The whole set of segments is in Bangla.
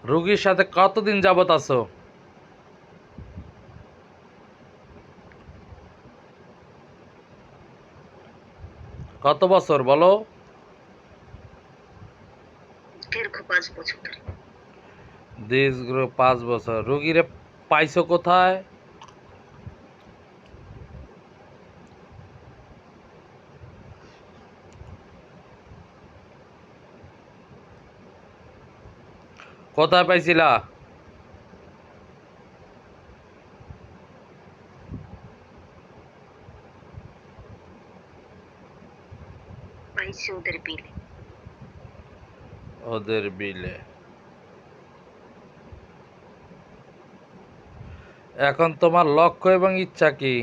রুগীর সাথে কতদিন যাবত আছো? কত বছর বলো? দীর্ঘ 5 বছর ধরে। দীর্ঘ 5 বছর। রুগীরে পাইছো কোথায়? কোথায় পাইছিলা? পাইছি ওদের বিলে। ওদের বিলে। এখন তোমার লক্ষ্য এবং ইচ্ছা কি?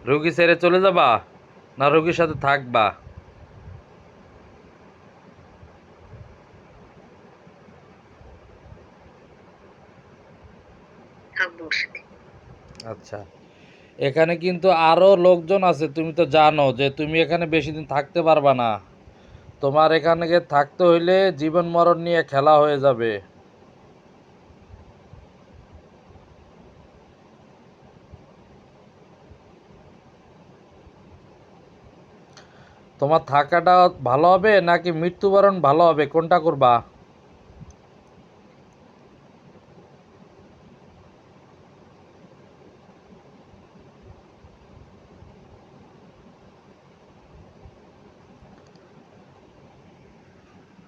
রুগী ছেড়ে চলে যাবা না রুগীর সাথে থাকবা? থাকবো ওর সাথে। আচ্ছা, এখানে কিন্তু আরো লোকজন আছে, তুমি তো জানো যে তুমি এখানে বেশি দিন থাকতে পারবা না। তোমার এখানে থাকতে হইলে জীবন মরণ নিয়ে খেলা হয়ে যাবে। তোমার থাকাটা ভালো হবে নাকি মৃত্যুবরণ ভালো হবে, কোনটা করবা?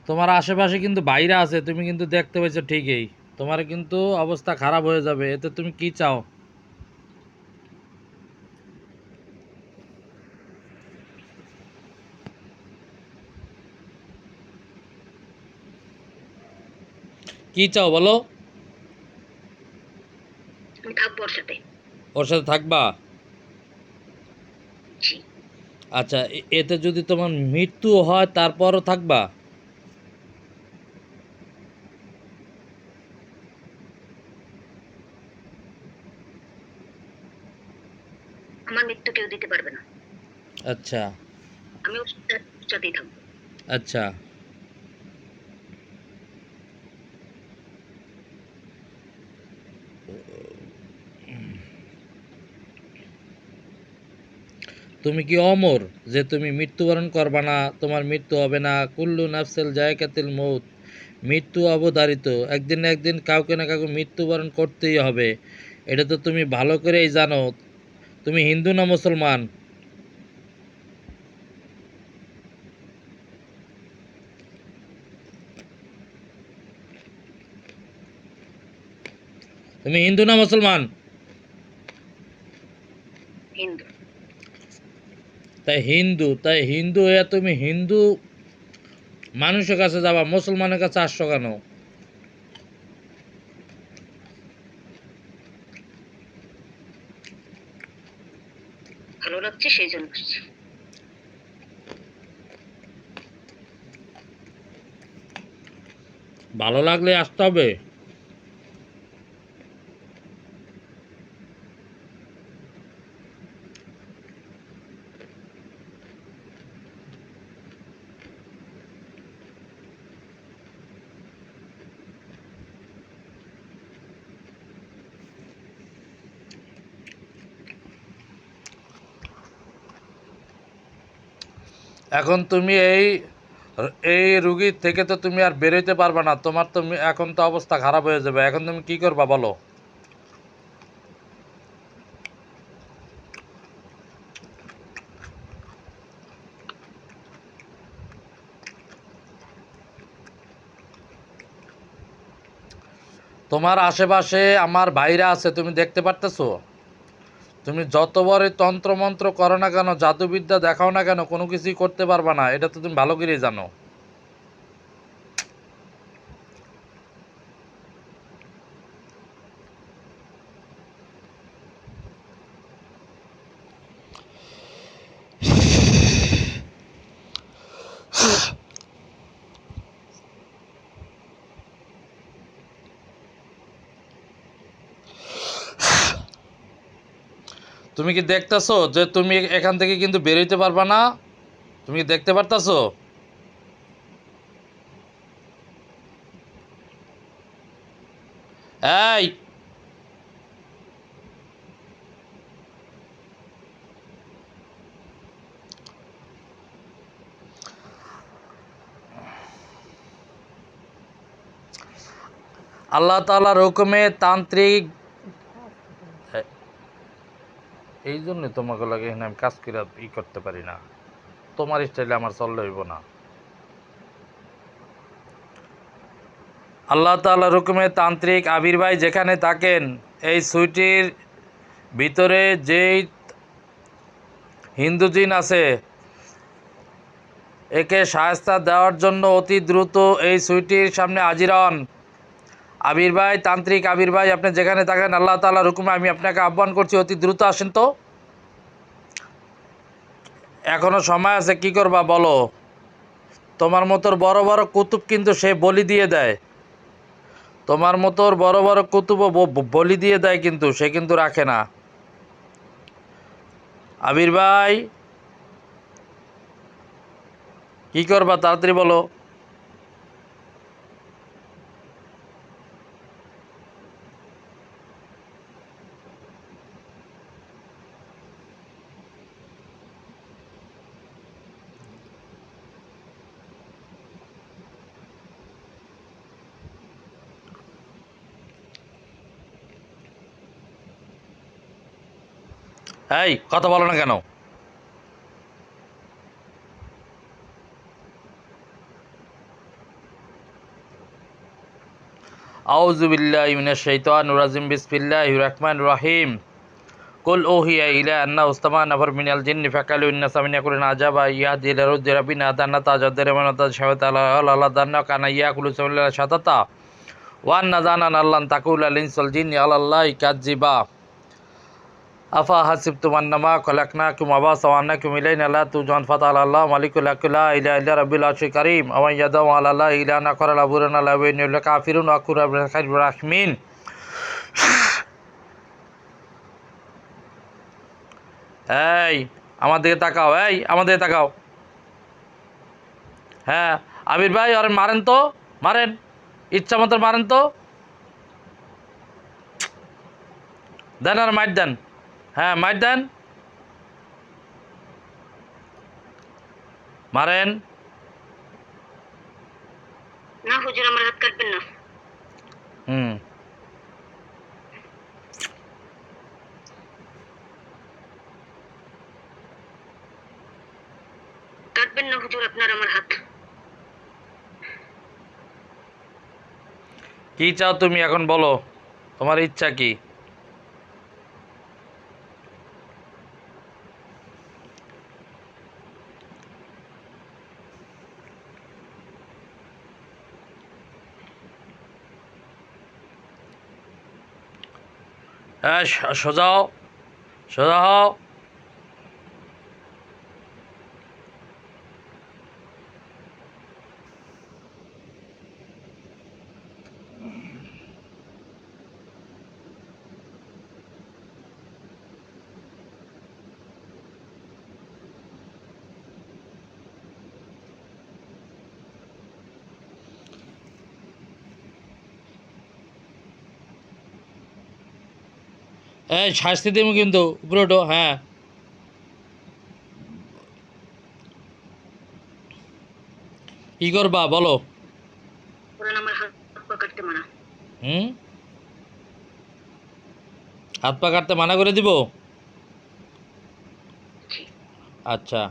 তোমার আশেপাশে কিন্তু বাইরে আছে, তুমি কিন্তু দেখতে পাইছো ঠিকই। তোমার কিন্তু অবস্থা খারাপ হয়ে যাবে, এতে তুমি কি চাও? কি চাও বলো? আমি থাকবো ওর সাথে। ওর সাথে থাকবা? জি। আচ্ছা, এতে যদি তোমার মৃত্যু হয় তারপরও থাকবা? আমার মৃত্যু কেউ দিতে পারবে না। আচ্ছা। আমি ওর সাথেই থাকবো। আচ্ছা, তুমি কি অমর যে তুমি মৃত্যুবরণ করবা না, তোমার মৃত্যু হবে না? কুল্লু নাফসিল জায়কাতুল মউত, মৃত্যু অবধারিত, একদিন না একদিন কাউকে না কাউকে মৃত্যুবরণ করতেই হবে। এটা তো তুমি ভালো করেই জানো। তুমি হিন্দু না মুসলমান? তুমি হিন্দু না মুসলমান? হিন্দু। তাই হিন্দু হয়ে তুমি হিন্দু মানুষের কাছে যাবা, মুসলমানের কাছে আসছো কেন? ভালো লাগছে সেই জন্য আসছি। ভালো লাগলে আসতে হবে। এখন তুমি এই রুগীর থেকে তো তুমি আর বেরোইতে পারবে না। তোমার তো এখন তো অবস্থা খারাপ হয়ে যাবে। এখন তুমি কি করবা বলো? তোমার আশেপাশে আমার ভাইরা আছে, তুমি দেখতে পারতেছো? তুমি যত বড় তন্ত্রমন্ত্র করো না কেন, জাদুবিদ্যা দেখাও না কেন, কোনো কিছুই করতে পারবা না। এটা তো তুমি ভালো করেই জানো। তুমি কি দেখতেছো যে তুমি এখান থেকে কিন্তু বেরোইতে পারবা না? তুমি কি দেখতে পারতাছো? এই আল্লাহ তাআলার হুকুমে তান্ত্রিক, এই জন্য তোমাকে লাগে এখানে আমি কাজ করে করতে পারি না। তোমার স্টাইলে আমার চললে হইব না। আল্লাহ তাআলার হুকুমে তান্ত্রিক আবির ভাই যেখানে থাকেন, এই সুইটির ভিতরে যেই হিন্দু জিন আছে, একে সাহায্য দেওয়ার জন্য অতি দ্রুত এই সুইটির সামনে হাজির হন। আবির ভাই, তান্ত্রিক আবির ভাই, আপনি যেখানে থাকেন, আল্লাহ তাআলার হুকুমে আমি আপনাকে আহ্বান করছি, অতি দ্রুত আসেন তো। এখনো সময় আছে, কি করবা বলো? তোমার মতোর বড় বড় কুতুব কিন্তু সে বলি দিয়ে দেয়। তোমার মতোর বড় বড় কুতুবও বলি দিয়ে দেয়, কিন্তু সে কিন্তু রাখে না। আবির ভাই, কি করবা তাড়াতাড়ি বলো। এই কথা বলো না কেন? আউযু বিল্লাহি মিনাশ শাইতানির রাজিম, বিসমিল্লাহির রহমানির রহিম। কুল ওহিয়া ইলা আন্না উস্তামা নাফর মিনাল জিন্নি ফাকালু ইন্না সামিনা কুলিন আজাবা ইয়াহদি ইলা রুদ্দি রাব্বিনা দান্না তাজাদ্দার মানাতা শাওতা আলা দান্না কানা ইয়াকুলু সামিলা শাতাতা ওয়া আন্না জানান আল্লান তাকুলা লিনসাল জিন্নি আলাল্লাহি কাযিবা আফা হাসিবতুম আন্নামা খলাকনাকুম আবাসা ওয়া আন্নাকুম ইলাইনা লা তুরজাউন ফাতাআল্লাহু মালিকুল হাক্কি লা ইলাহা ইল্লা রাব্বিল আরশিল কারীম ওয়া ইয়াদাউ আলাল্লাহি ইলাহা কারা বুরানা লা ওয়াইনুল কাফিরুন ওয়া কুরা বিল খাইরির রাহমিন। এই আমার দিকে তাকাও, এই আমার দিকে তাকাও। হ্যাঁ আবির ভাই, আর মারেন তো, মারেন, ইচ্ছা মতো মারেন তো, দেন আর মাইট দেন। হ্যাঁ মাইট দেন, মারেন। না হুজুর, আমার হাত কাটবেন না। হুম, কাটবেন না হুজুর আপনার আমার হাত। কি চাও তুমি এখন বলো, তোমার ইচ্ছা কি? হ্যাঁ সোজা হও, সোজা হও। এই শাস্তি দিব কিন্তু, উপরে ওঠো। হ্যাঁ কি করবা বলো। বলেন আমার হাত পা কাটতে মানা। হুম, হাত পা কাটতে মানা করে দিব? জি। আচ্ছা,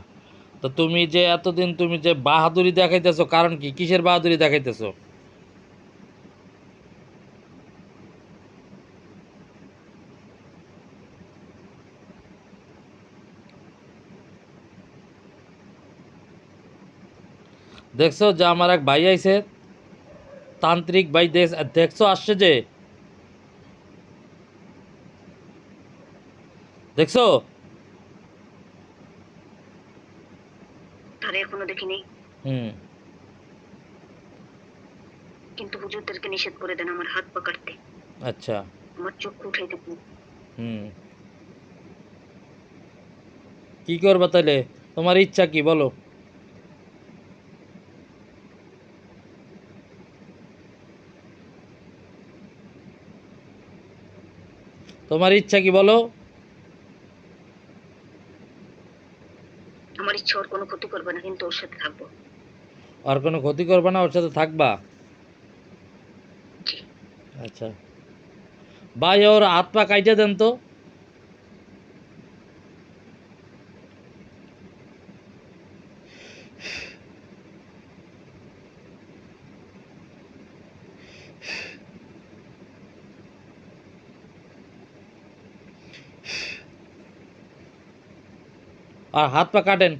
তো তুমি যে এতদিন তুমি যে বাহাদুরি দেখাইতেছো, কারণ কি, কিসের বাহাদুরি দেখাইতেছো? দেখছো যে আমার এক ভাই আইছে, তান্ত্রিক ভাই, দেখছো আসছে যে, দেখছো? তারে এখনো দেখিনি, হুম, কিন্তু হুজুরদেরকে নিষেধ করে দেন আমার হাত পা কাটতে। আচ্ছা, আমার চক্ষু উঠাইতে দিন। হুম, কি করবা তাইলে? তোমার ইচ্ছা কি বলো? তোমার ইচ্ছা কি বলো? আমার ইচ্ছা ওর কোনো ক্ষতি করবে না, কিন্তু ওর সাথে থাকবো। আর কোনো ক্ষতি করবে না, ওর সাথে থাকবা? জি। আচ্ছা ভাই, ওর হাত পা কাইটে দেন তো। আর হাত পা কাটেন।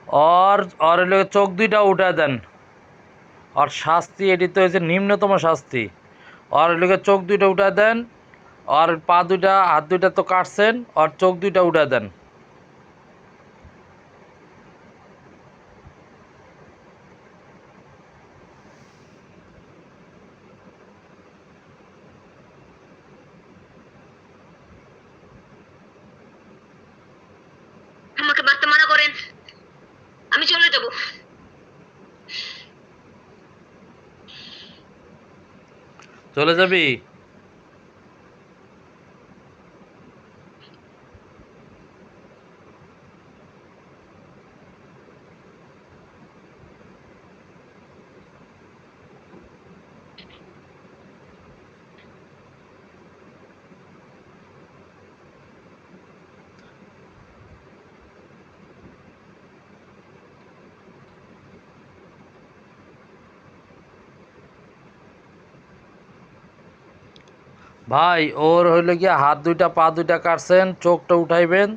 और और হলো চোখ দুইটা উঠা দেন। আর শাস্তি এটি তো হয়েছে নিম্নতম শাস্তি। আর হলো চোখ দুইটা উঠা দেন। আর পা দুইটা হাত দুইটা তো কাটছেন, আর চোখ দুইটা উঠা দেন। আমাকে মারতে মানা করেন, আমি চলে যাব। চলে যাবি? ভাই, ওর হইলো গিয়ে হাত দুইটা পা দুইটা কাটছেন, চোখটা উঠাইবেন।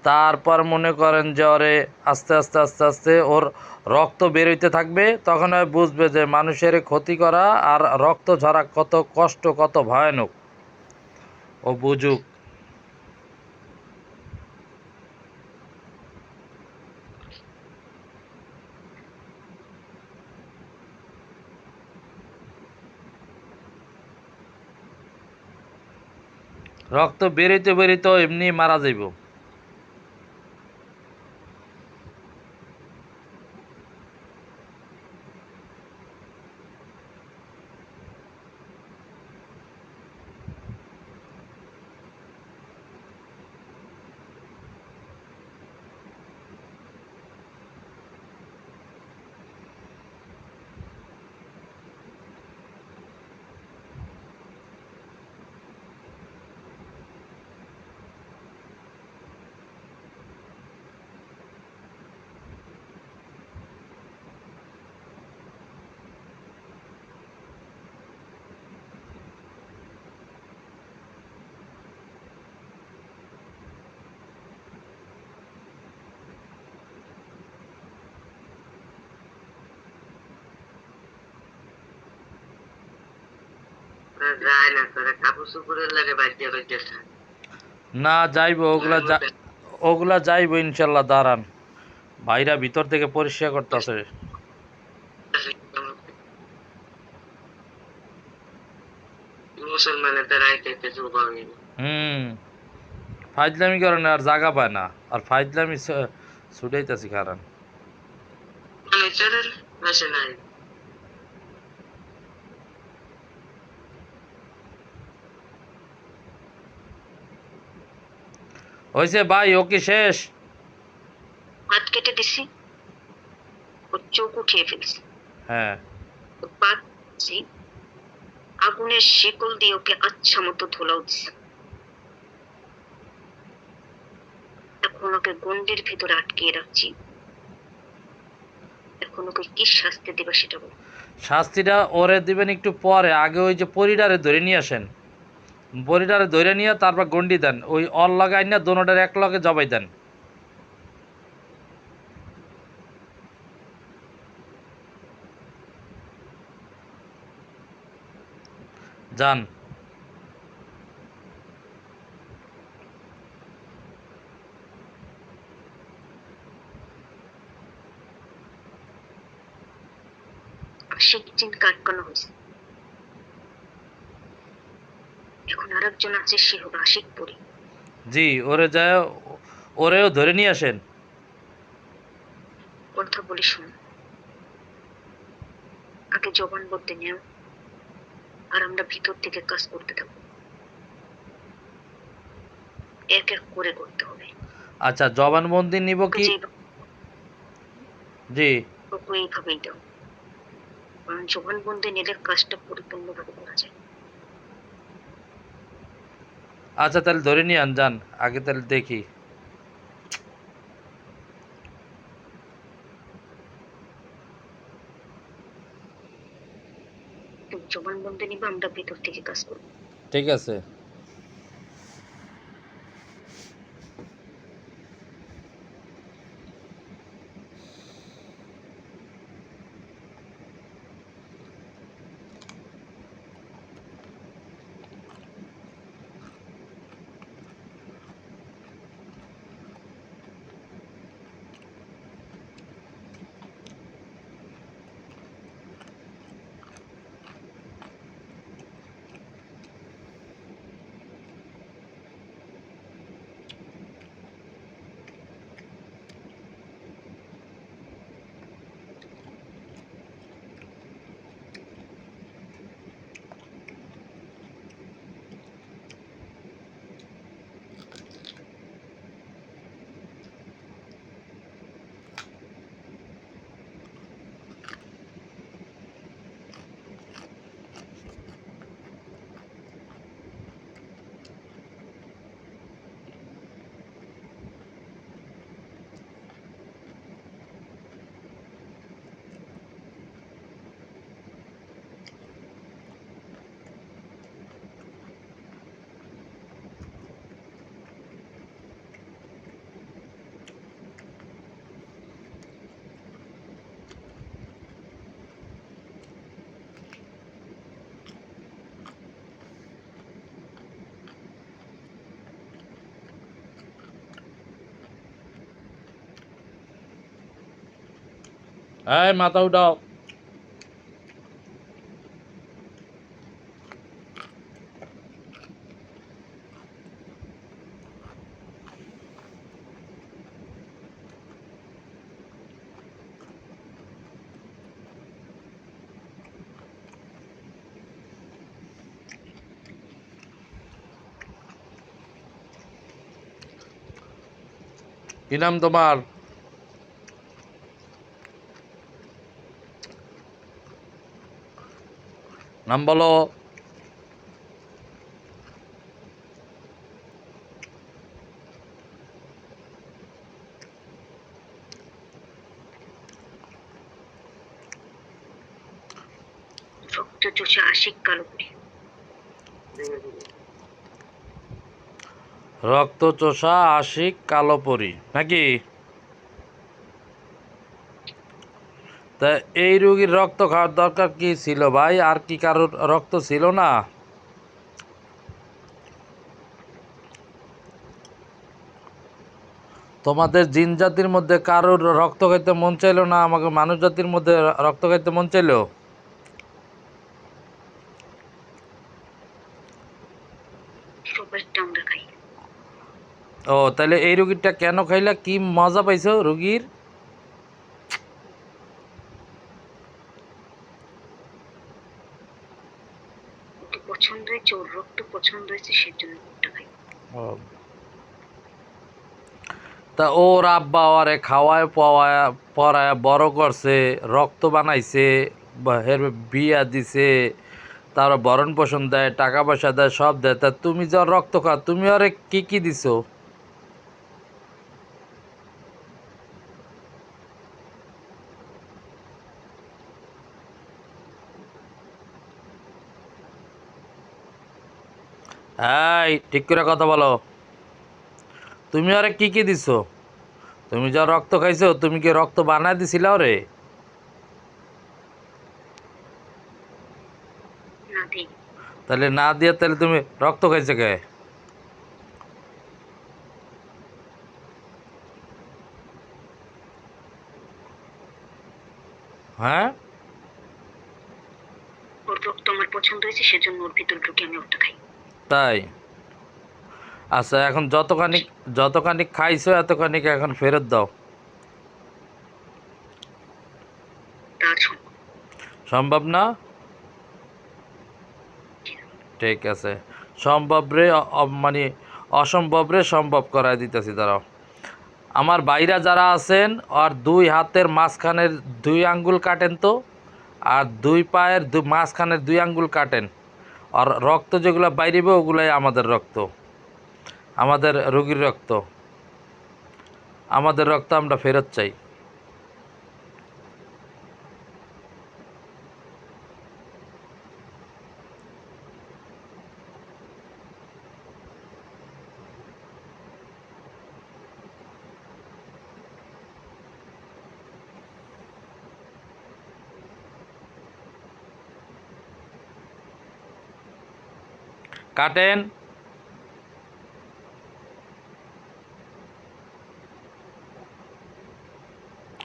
তারপর মনে করেন যে ওরে আস্তে আস্তে আস্তে আস্তে ওর রক্ত বেরোইতে থাকবে, তখন হয় বুঝবে যে মানুষের ক্ষতি করা আর রক্ত ঝরা কত কষ্ট, কত ভয়ানক। ও বুঝুক। রক্ত বেরোইতে বেরোইতে ও এমনি মারা যাইব। যায় না তোরা কাপড় চোপড়ের লাগে বাজ্যা বাজ্যা না যাইবো, ওগুলা যাইবো ইনশাল্লাহ, দাঁড়ান। ভাইরা ভিতর থেকে পরিষ্কার করতেছে। মুসলমানের তো রাইতে জোবাবি হুম, ফাইজলামি করে না, আর জায়গা পায় না, আর ফাইজলামি ছুটাইতেছি কারণ। ফার্নিচারের আসে নাই হয়েছে ভাই, ও কি শেষ? হাত কেটে দিছি, ওর চোখ উঠিয়ে ফেলছি, হ্যাঁ, ওর পা দিছি, আগুনের শিকল দিয়ে ওকে আচ্ছা মতো ধুলাও দিছি। এখন ওকে গন্ডির ভিতরে আটকিয়ে রাখছি। এখন ওকে কি শাস্তি দিবা সেটা বল। শাস্তিটা ওরে দিবেন একটু পরে, আগে ওই যে পরিডারে ধরে নিয়ে আসেন। পরিডারে ধরে নিয়ে তারপর গন্ডি দেন, ওই অল লাগাই না, দোনোটার এক লগে জবাই দেন। যান। আশিক চিনকে আটকানো হয়েছে, এখন আরেকজন আছে, সে হবে আশিক পরি। জি, ওরে যায়, ওরেও ধরে নিয়ে আসেন। কথা বলি শোন, আগে জবানবন্দি নেও, আর আমরা ভিতর থেকে কাজ করতে থাকবো। এক এক করে করতে হবে। আচ্ছা, জবানবন্দি নিব কি? জি, ওকে এইভাবেই দাও, কারণ জবানবন্দি নিলে কাজটা পরিপূর্ণভাবে করা যায়। আচ্ছা তাহলে ধরে নিয়ে আন, যান আগে তাহলে দেখি। তুমি জবানবন্দি নিবা, আমরা ভিতর থেকে কাজ করবো। ঠিক আছে। এই মাথা উঠাও। কি নাম তোমার? নাম বলো। রক্ত চোষা আশিক কালোপুরি। রক্তচোষা আশিক কালোপরি নাকি? তা এই রোগীর রক্ত খাওয়ার দরকার কি ছিল ভাই? আর কি কারোর রক্ত ছিল না? তোমাদের জিন জাতির মধ্যে কারোর রক্ত খাইতে মন চাইলো না, আমাকে মানুষ জাতির মধ্যে রক্ত খাইতে মন চাইলো? সবারটা আমরা খাই। ও তাহলে এই রুগীরটা কেন খাইলা? কি মজা পাইছো রুগীর? ওকে পছন্দ হয়েছে, ওর রক্ত পছন্দ হয়েছে, সেজন্য ওটা খাই। ও, তা ওর আব্বা ওরে খাওয়ায় পাওয়ায় পড়ায় বড় করছে, রক্ত বানাইছে, এর বিয়া দিছে, তার ভরণ পোষণ দেয়, টাকা পয়সা দেয়, সব দেয়। তা তুমি যে ওর রক্ত খাও, তুমি ওরে কি কি দিছো? এই ঠিক করে কথা বলো। তুমি ওরে কি কি দিছো? তুমি যা রক্ত খাইছো, তুমি কি রক্ত বানায় দিছিলা ওরে? না দিই। তাহলে না দিয়ে তাহলে তুমি রক্ত খাইছো কে? হ্যাঁ, ওর রক্ত আমার পছন্দ হয়েছে, সেজন্য ওর ভিতর ঢুকে আমি ওটা খাই। তাই? আচ্ছা, এখন যতখানি যতখানি খাইছো এতখানি এখন ফেরত দাও। তার সম্ভব। সম্ভব না? ঠিক আছে, সম্ভব রে মানে অসম্ভব রে সম্ভব করায় দিতেছি, দাঁড়াও। আমার বাইরা যারা আছেন, আর দুই হাতের মাঝখানের 2 আঙ্গুল কাটেন তো, আর দুই পায়ের মাঝখানের 2 আঙ্গুল কাটেন। আর রক্ত যেগুলো বাইরেবে ওগুলাই আমাদের রক্ত, আমাদের রোগীর রক্ত। আমাদের রক্ত আমরা ফেরত চাই। কাটেন।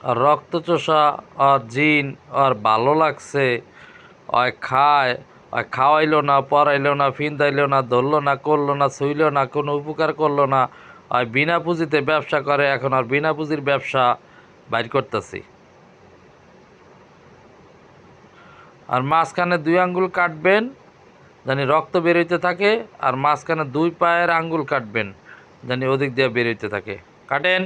আর রক্তচোষা আর জিন আর ভালো লাগছে, ওই খায়, ওই খাওয়াইলো না, পড়াইলো না, ফিন্দাইলো না, ধরলো না, করলো না, ছুইলো না, কোনো উপকার করলো না, ওই বিনা পুঁজিতে ব্যবসা করে। এখন আর বিনা পুঁজির ব্যবসা বাইর করতেছি। আর মাঝখানে 2 আঙ্গুল কাটবেন, জানি রক্ত বেরোইতে থাকে। আর মাঝখানে 2 পায়ের আঙ্গুল কাটবেন, জানি ওদিক দিয়ে বেরোইতে থাকে। কাটেন।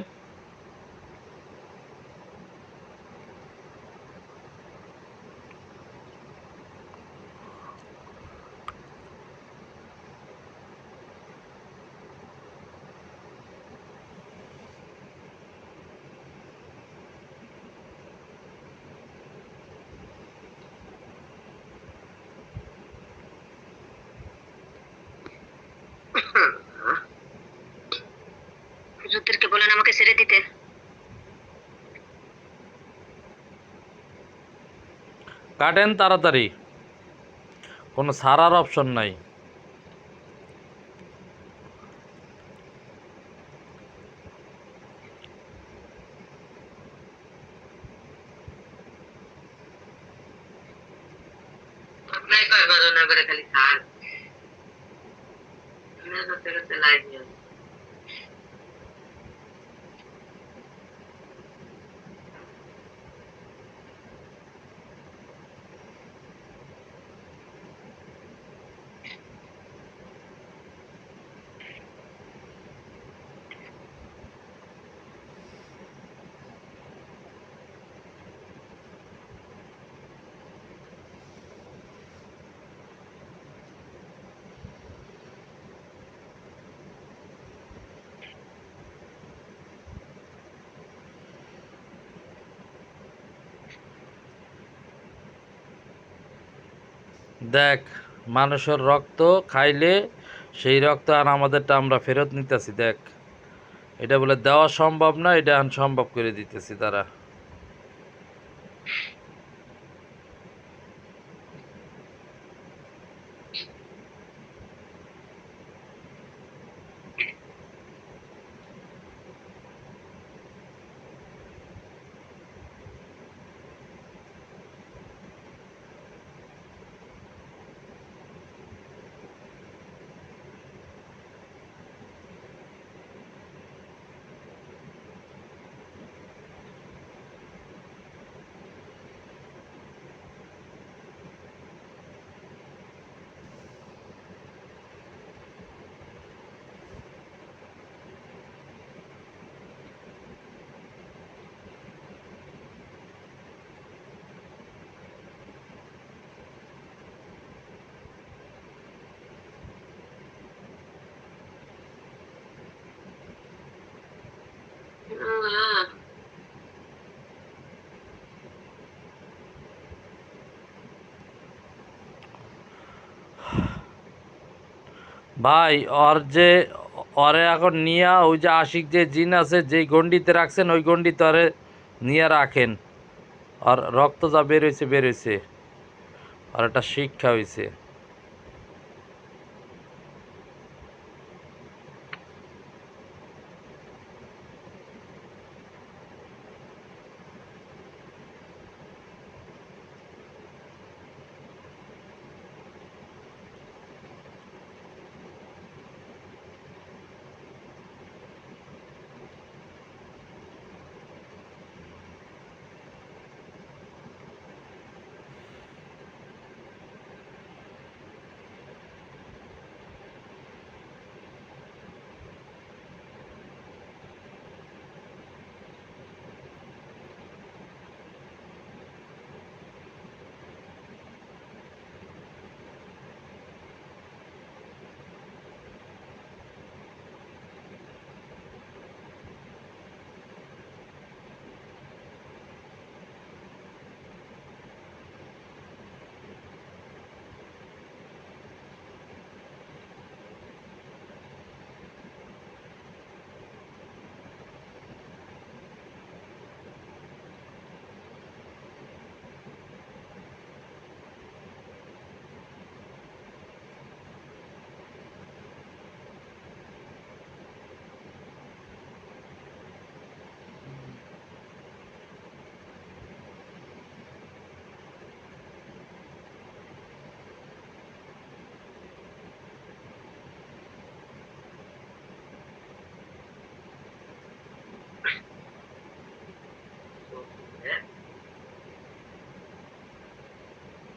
হুজুরদেরকে বলেন আমাকে ছেড়ে দিতে। কাটেন তাড়াতাড়ি, কোনো ছাড়ার অপশন নাই। আপনার কয় ঘটনা করে খালি খান না করতে করতে লাইফ নিয়ে দেখ, মানুষের রক্ত খাইলে সেই রক্ত আর আমাদেরটা আমরা ফেরত নিতেছি। দেখ, এটা বলে দেওয়া সম্ভব না, এটা এখন সম্ভব করে দিতেছি তারা। ভাই ওর যে ওরে এখন নিয়া ওই যে আশিক যে জিন আছে যেই গন্ডিতে রাখছেন ওই গন্ডিতে ওরে নিয়ে রাখেন। আর রক্ত যা বের হয়েছে আর একটা শিক্ষা হয়েছে।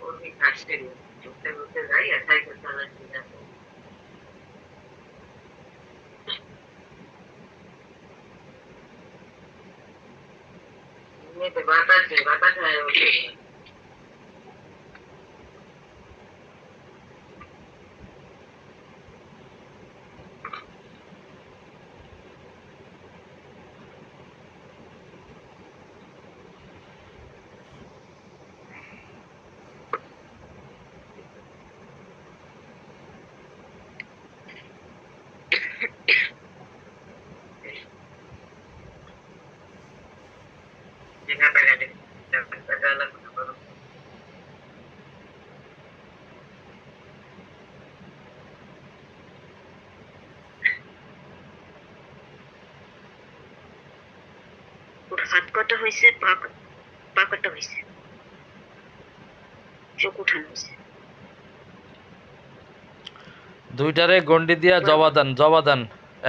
और भी खासते घूमते घूमते जाइए ऐसा ही करता है सीधा से नहीं तो बात है जगह पे रहने पता अलग करो ওর হাত কাটা হয়েছে, পা কাটা হয়েছে, চোখ উঠানো হয়েছে। দুইটারে গন্ডি দিয়া জবা দেন।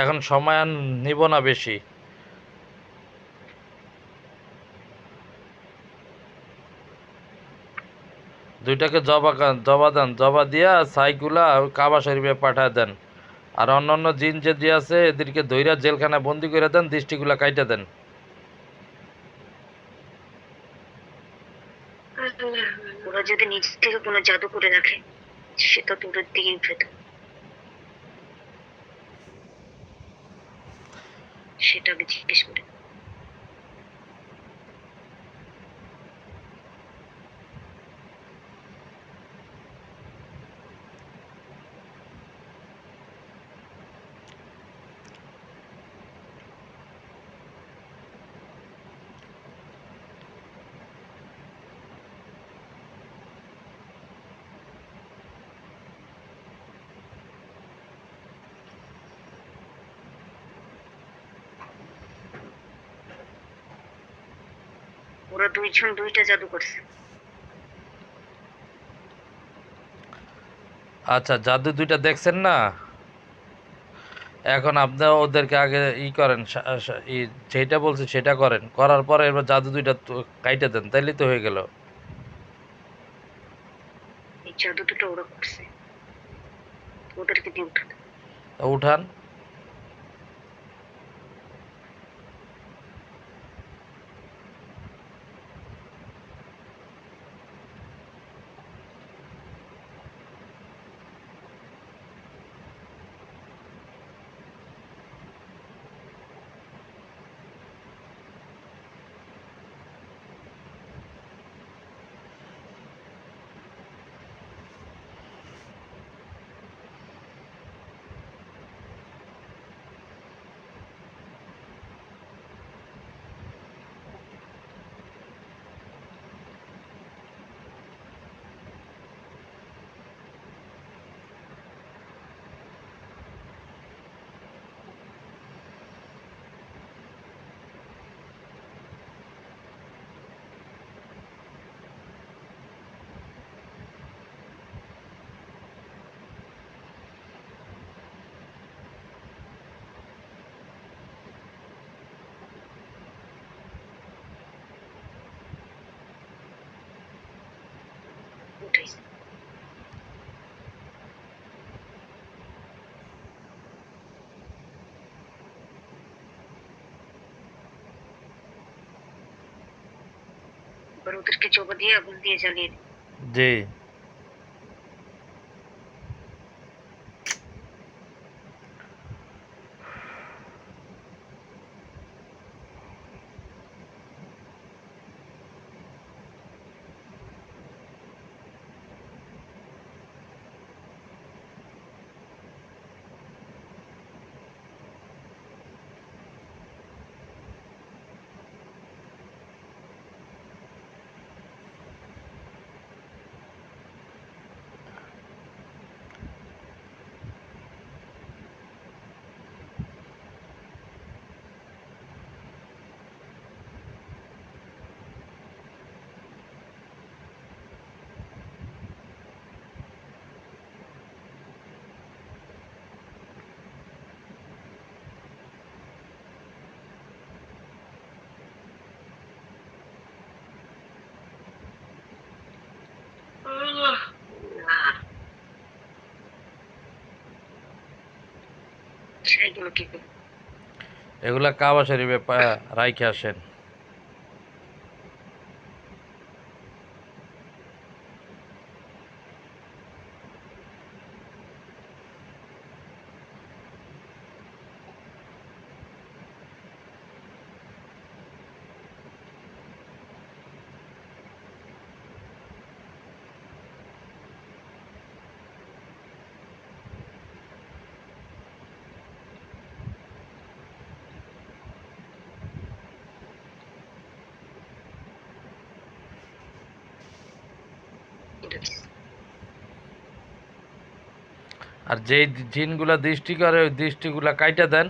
এখন সময় আর নিব না বেশি। দুইটাকে জবা দিয়া ছাইগুলা ওই কাবা শরীফে পাঠায় দেন। আর অন্যান্য জিন যে আছে এদেরকে ধইরা জেলখানায় বন্দি করে দেন, দৃষ্টিগুলা কাইটা দেন। ওরা যদি নিজ থেকে কোনো জাদু করে রাখে সেটা দূরের দিকেই উঠে, সেটা আগে জিজ্ঞেস করে। ওরা দুইজন দুইটা জাদু করছে। আচ্ছা, জাদু দুইটা দেখছেন না? এখন আপনি ওদেরকে আগে করেন, যেটা বলছি সেটা করেন, করার পরে এবার জাদু দুইটা কাইটা দেন, তাইলেই তো হয়ে গেল। এই জাদু দুটো ওরা করছে, ওদেরকে দিয়ে উঠাতে। উঠান। এবার ওদেরকে জবা দিয়ে আগুন দিয়ে জ্বালিয়ে দিই। জি। না সেইগুলো কি করবো? এগুলা কাবা শরীফে রাইখে আসেন। এটা দিস। আর যেই জিনগুলা দৃষ্টি করে ওই দৃষ্টিগুলা কাইটা দেন।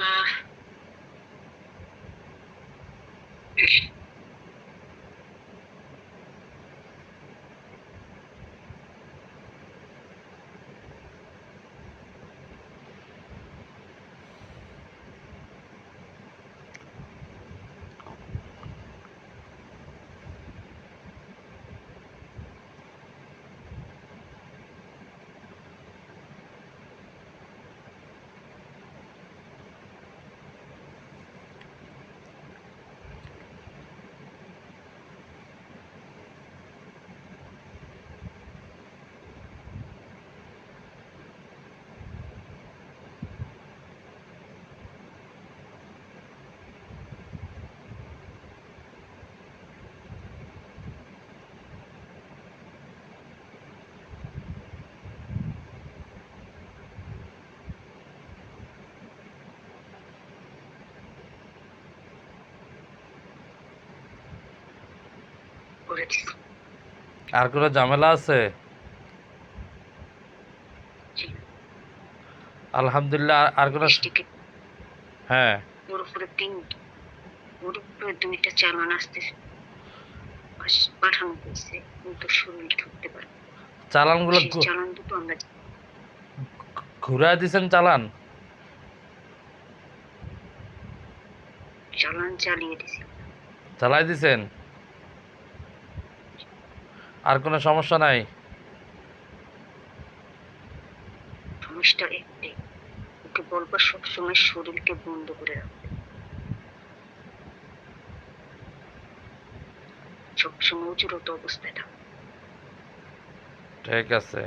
আহ, করে দিস। আর কোনো ঝামেলা আছে? জি। আলহামদুলিল্লাহ। আর কোনো বৃষ্টিকে হ্যাঁ, ওর উপরে ওর উপরে 2টা চালান আসতেছে। পাঠানো হয়েছে কিন্তু শরীর ঢুকতে পারে। চালানগুলো সেই চালান দুটো আমরা ঘুরায় দিছেন চালান? চালান চালিয়ে দিছি। চালাই দিছেন? আর কোনো সমস্যা নাই? মানুষটা একটাই, ওকে বলবো সবসময় শরীরকে বন্ধ করে রাখতে, সবসময় অজুরত অবস্থায় থাকতে। ঠিক আছে।